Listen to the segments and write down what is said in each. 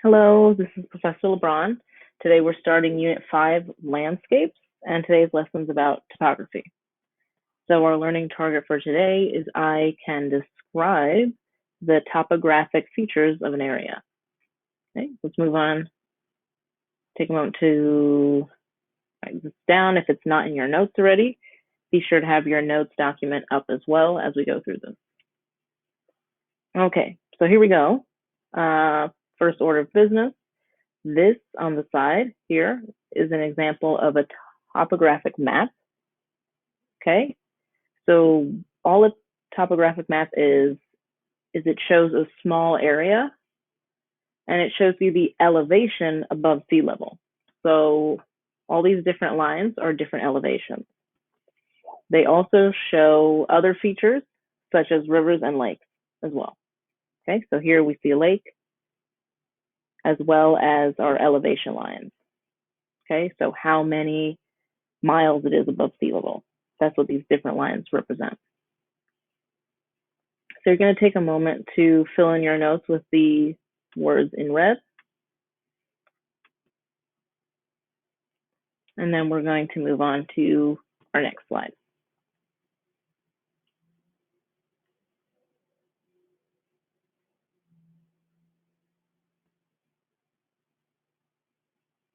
Hello, this is Professor LeBron. Today we're starting Unit 5, Landscapes, and today's lesson is about topography. So our learning target for today is I can describe the topographic features of an area. Okay, let's move on. Take a moment to write this down. If it's not in your notes already, be sure to have your notes document up as well as we go through this. Okay, so here we go. First order of business. This on the side here is an example of a topographic map. Okay, so all a topographic map is it shows a small area and it shows you the elevation above sea level. So all these different lines are different elevations. They also show other features such as rivers and lakes as well. Okay, so here we see a lake as well as our elevation lines. Okay, so how many miles it is above sea level. That's what these different lines represent. So you're going to take a moment to fill in your notes with the words in red. And then we're going to move on to our next slide.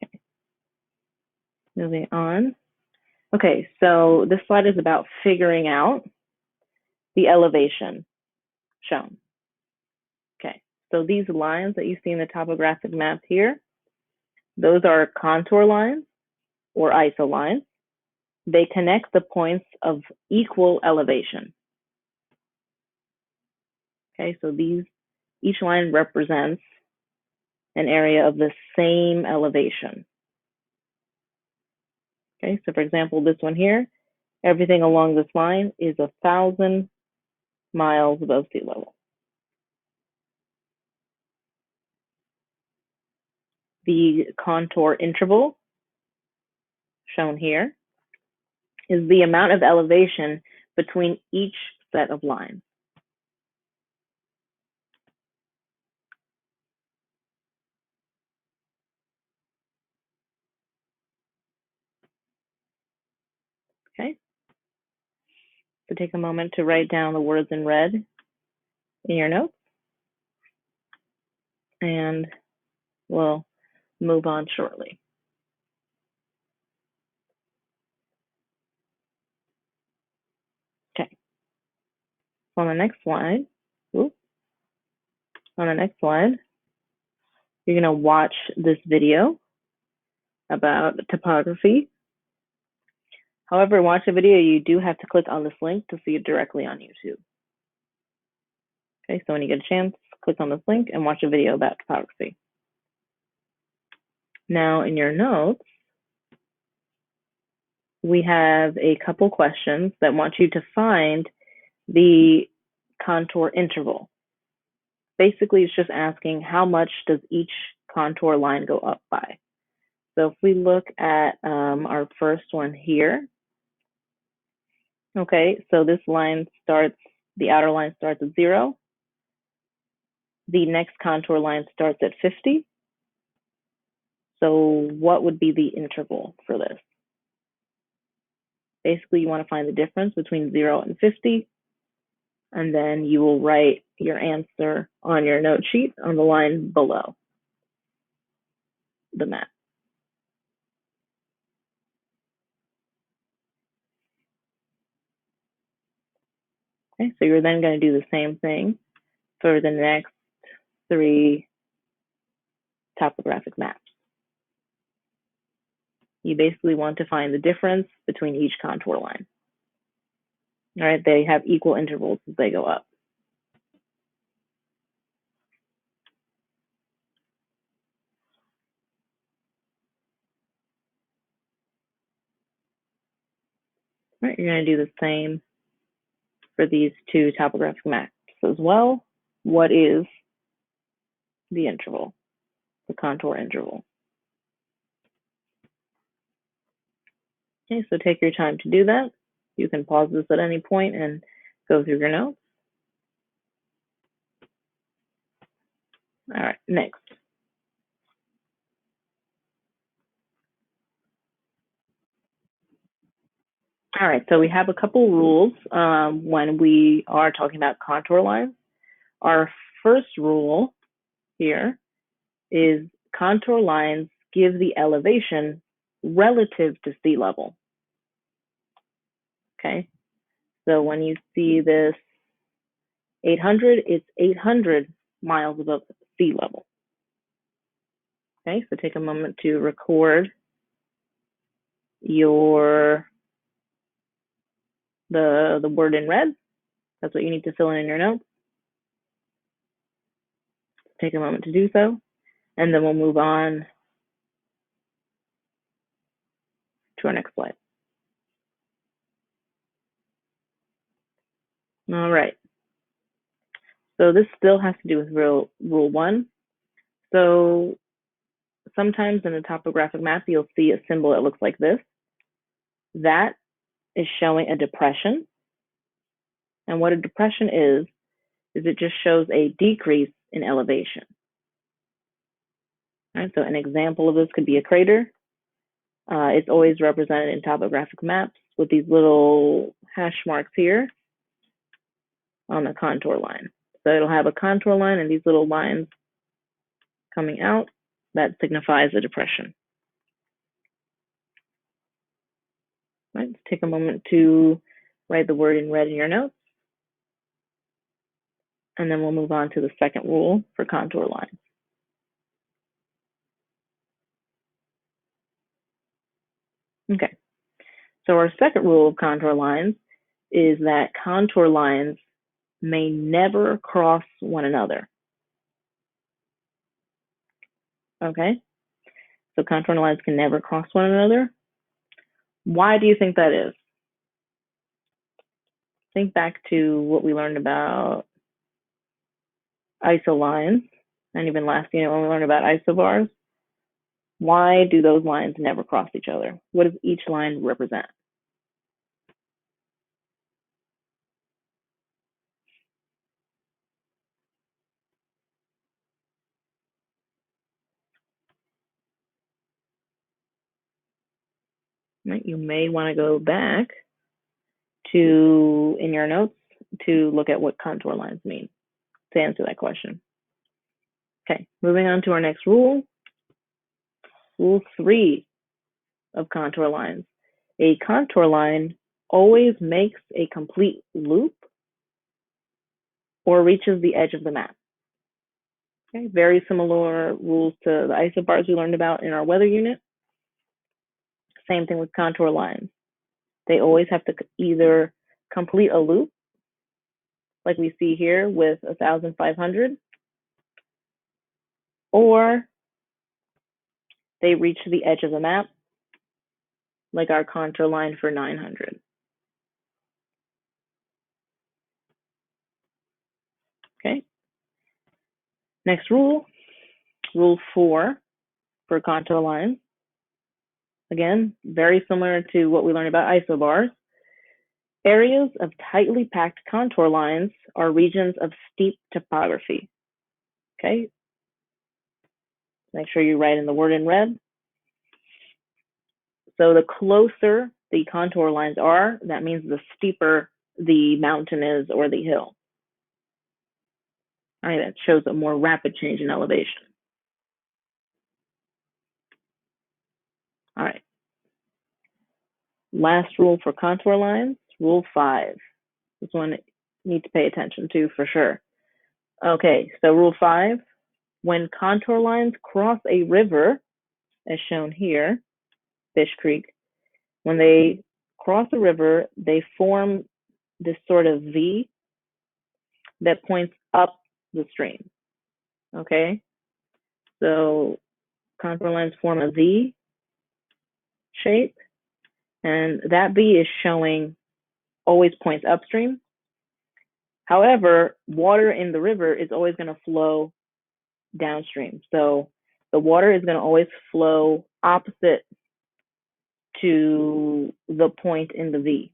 Okay. Moving on. Okay, so this slide is about figuring out the elevation shown. Okay, so these lines that you see in the topographic map here, those are contour lines or iso lines. They connect the points of equal elevation. Okay, so each line represents an area of the same elevation. Okay, so for example, this one here, everything along this line is 1,000 miles above sea level. The contour interval, shown here, is the amount of elevation between each set of lines. Okay, so take a moment to write down the words in red in your notes, and we'll move on shortly. Okay, on the next slide, you're going to watch this video about topography. However, watch the video, you do have to click on this link to see it directly on YouTube. Okay, so when you get a chance, click on this link and watch a video about topography. Now in your notes, we have a couple questions that want you to find the contour interval. Basically, it's just asking how much does each contour line go up by. So if we look at our first one here, okay, so this line starts, the outer line starts at 0. The next contour line starts at 50. So what would be the interval for this? Basically, you want to find the difference between 0 and 50, and then you will write your answer on your note sheet on the line below the map. Okay, so you're then going to do the same thing for the next 3 topographic maps. You basically want to find the difference between each contour line. All right, they have equal intervals as they go up. All right, you're going to do the same for these 2 topographic maps as well. What is the interval, the contour interval? Okay, so take your time to do that. You can pause this at any point and go through your notes. All right, next. All right, so we have a couple rules when we are talking about contour lines. Our first rule here is contour lines give the elevation relative to sea level. Okay, so when you see this 800, it's 800 miles above sea level. Okay, so take a moment to record the word in red. That's what you need to fill in your notes. Take a moment to do so, and then we'll move on to our next slide. All right. So this still has to do with rule one. So sometimes in a topographic map, you'll see a symbol that looks like this. That is showing a depression. And what a depression is it just shows a decrease in elevation. All right, so an example of this could be a crater. It's always represented in topographic maps with these little hash marks here on the contour line. So it'll have a contour line and these little lines coming out. That signifies a depression. Right, let's take a moment to write the word in red in your notes. And then we'll move on to the second rule for contour lines. Okay, so our second rule of contour lines is that contour lines may never cross one another. Okay, so contour lines can never cross one another. Why do you think that is? Think back to what we learned about isolines, and even last unit when we learned about isobars. Why do those lines never cross each other? What does each line represent? Right, you may want to go back to in your notes to look at what contour lines mean to answer that question. Okay, moving on to our next rule. Rule 3 of contour lines. A contour line always makes a complete loop or reaches the edge of the map. Okay, very similar rules to the isobars we learned about in our weather unit. Same thing with contour lines. They always have to either complete a loop, like we see here with 1,500, or they reach the edge of the map, like our contour line for 900. Okay. Next rule, rule 4 for contour lines. Again, very similar to what we learned about isobars. Areas of tightly packed contour lines are regions of steep topography. Okay. Make sure you write in the word in red. So the closer the contour lines are, that means the steeper the mountain is or the hill. All right, that shows a more rapid change in elevation. All right. Last rule for contour lines, rule 5. This one you need to pay attention to for sure. Okay, so rule 5, when contour lines cross a river, as shown here, Fish Creek, when they cross a river, they form this sort of V that points up the stream. Okay, so contour lines form a V shape, and that V is showing always points upstream. However, water in the river is always going to flow downstream. So the water is going to always flow opposite to the point in the V.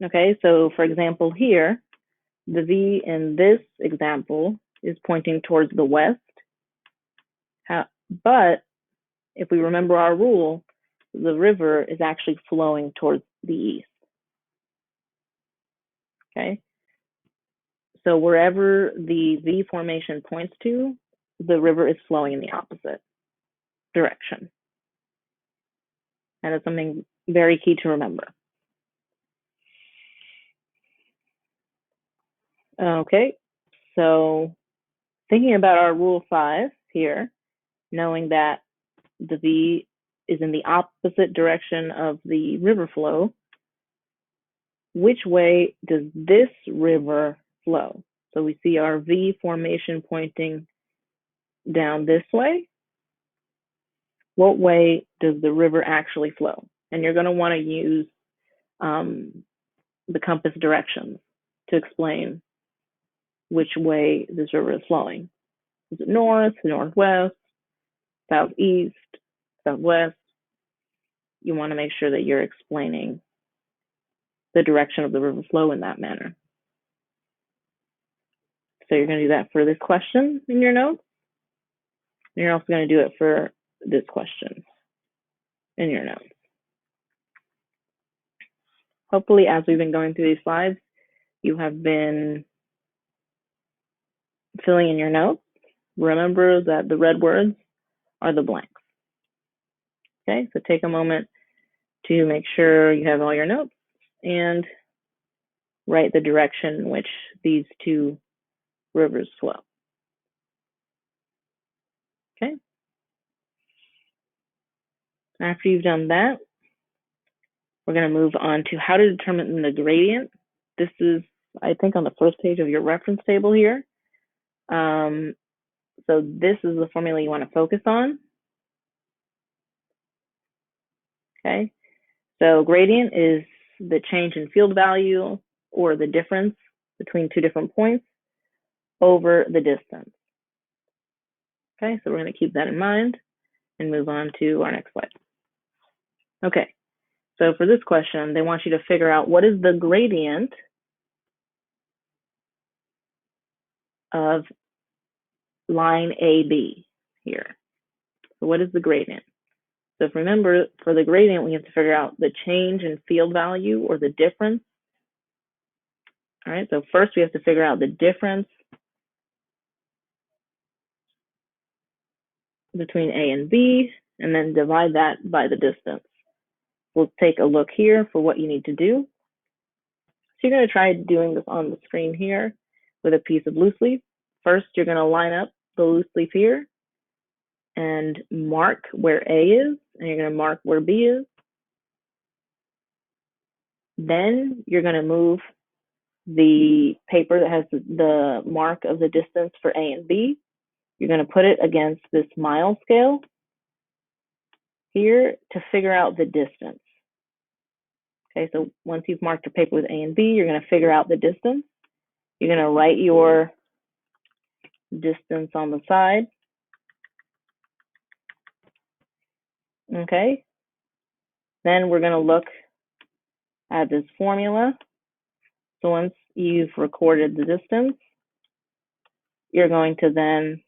Okay, so for example here, the V in this example is pointing towards the west. But if we remember our rule, the river is actually flowing towards the east. Okay, so wherever the V formation points to, the river is flowing in the opposite direction. And it's something very key to remember. Okay, so thinking about our rule 5 here, knowing that the V is in the opposite direction of the river flow, which way does this river flow? So we see our V formation pointing down this way. What way does the river actually flow? And you're going to want to use the compass directions to explain which way this river is flowing. Is it north, northwest, southeast, southwest? You want to make sure that you're explaining the direction of the river flow in that manner. So you're going to do that for this question in your notes. And you're also going to do it for this question in your notes. Hopefully, as we've been going through these slides, you have been filling in your notes. Remember that the red words are the blanks. Okay, so take a moment to make sure you have all your notes and write the direction in which these two rivers flow. Okay. After you've done that, we're going to move on to how to determine the gradient. This is, I think, on the first page of your reference table here. So this is the formula you want to focus on. Okay. So gradient is the change in field value or the difference between two different points over the distance. Okay, so we're going to keep that in mind and move on to our next slide. Okay, so for this question, they want you to figure out what is the gradient of line AB here. So what is the gradient? So if remember, for the gradient, we have to figure out the change in field value or the difference. All right, so first we have to figure out the difference between A and B, and then divide that by the distance. We'll take a look here for what you need to do. So you're going to try doing this on the screen here with a piece of loose leaf. First, you're going to line up the loose leaf here and mark where A is, and you're going to mark where B is. Then you're going to move the paper that has the mark of the distance for A and B. You're going to put it against this mile scale here to figure out the distance. Okay, so once you've marked your paper with A and B, you're going to figure out the distance. You're going to write your distance on the side. Okay, then we're going to look at this formula. So once you've recorded the distance, you're going to then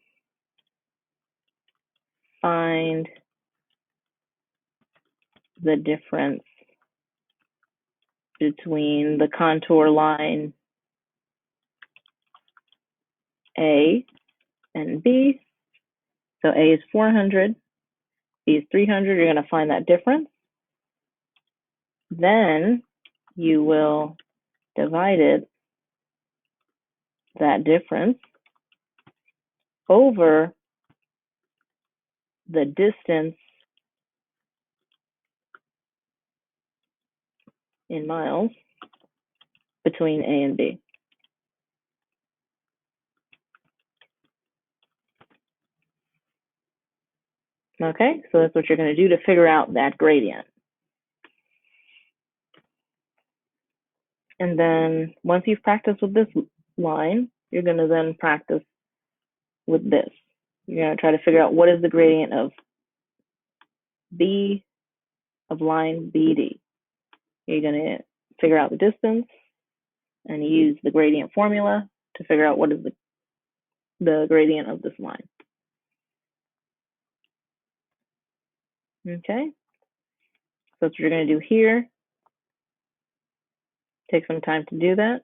find the difference between the contour line A and B. So A is 400, B is 300. You're going to find that difference. Then you will divide that difference over the distance in miles between A and B. Okay, so that's what you're going to do to figure out that gradient. And then once you've practiced with this line, you're going to then practice with this. You're going to try to figure out what is the gradient of B of line BD. You're going to figure out the distance and use the gradient formula to figure out what is the gradient of this line. Okay. that's what you're going to do here. Take some time to do that.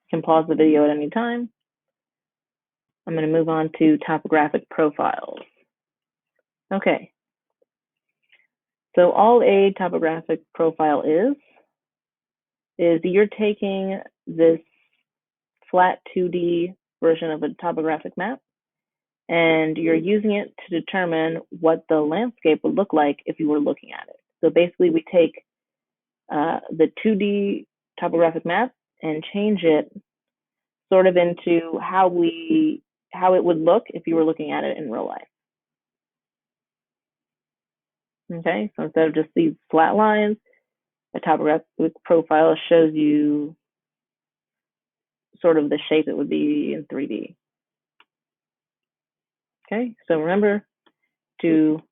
You can pause the video at any time. I'm going to move on to topographic profiles. Okay. So all a topographic profile is you're taking this flat 2D version of a topographic map, and you're using it to determine what the landscape would look like if you were looking at it. So basically, we take the 2D topographic map and change it sort of into how it would look if you were looking at it in real life. Okay, so instead of just these flat lines, a topographic profile shows you sort of the shape it would be in 3D. Okay, so remember to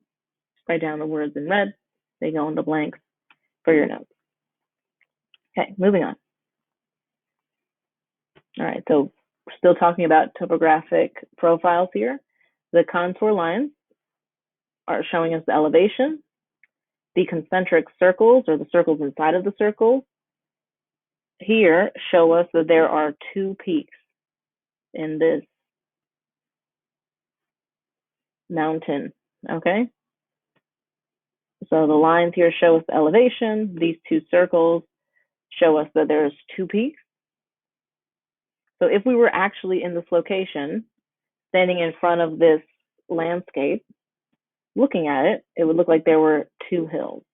write down the words in red. They go into blanks for your notes. Okay, moving on. All right, so we're still talking about topographic profiles here. The contour lines are showing us the elevation. The concentric circles, or the circles inside of the circles, here show us that there are 2 peaks in this mountain, okay? So the lines here show us the elevation. These 2 circles show us that there's 2 peaks. So if we were actually in this location, standing in front of this landscape, looking at it, it would look like there were 2 hills.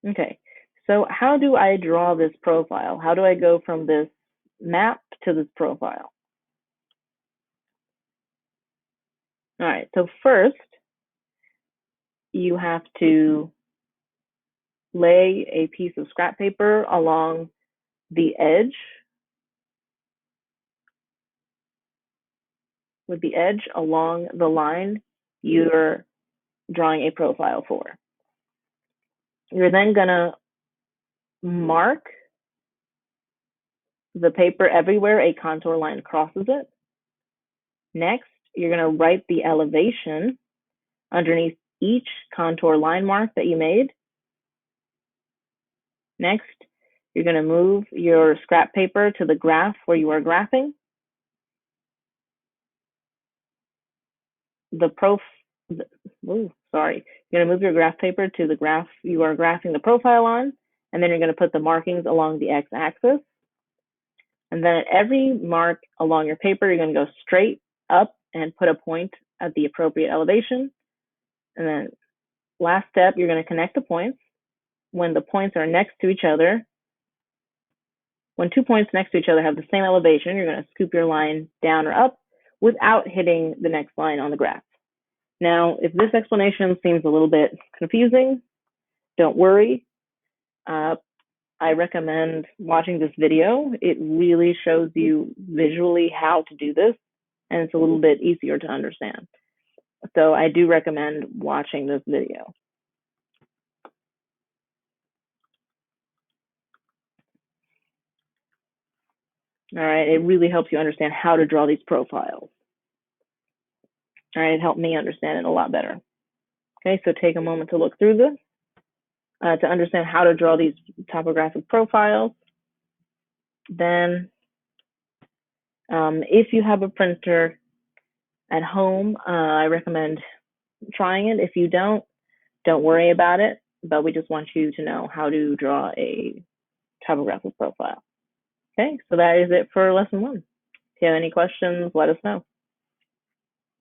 Okay, so how do I draw this profile? How do I go from this map to this profile? All right, so first, you have to lay a piece of scrap paper along the edge, with the edge along the line you're drawing a profile for. You're then gonna mark the paper everywhere a contour line crosses it. Next, you're gonna write the elevation underneath each contour line mark that you made. Next, you're gonna move your scrap paper to the graph where you are graphing. You're gonna move your graph paper to the graph you are graphing the profile on, and then you're gonna put the markings along the x-axis. And then at every mark along your paper, you're gonna go straight up and put a point at the appropriate elevation. And then last step, you're gonna connect the points. When the points are next to each other, when 2 points next to each other have the same elevation, you're gonna scoop your line down or up without hitting the next line on the graph. Now, if this explanation seems a little bit confusing, don't worry. I recommend watching this video. It really shows you visually how to do this, and it's a little bit easier to understand. So I do recommend watching this video. All right, it really helps you understand how to draw these profiles. All right, it helped me understand it a lot better. Okay, so take a moment to look through this to understand how to draw these topographic profiles. Then, if you have a printer at home, I recommend trying it. If you don't worry about it, but we just want you to know how to draw a topographic profile. Okay, so that is it for lesson 1. If you have any questions, let us know.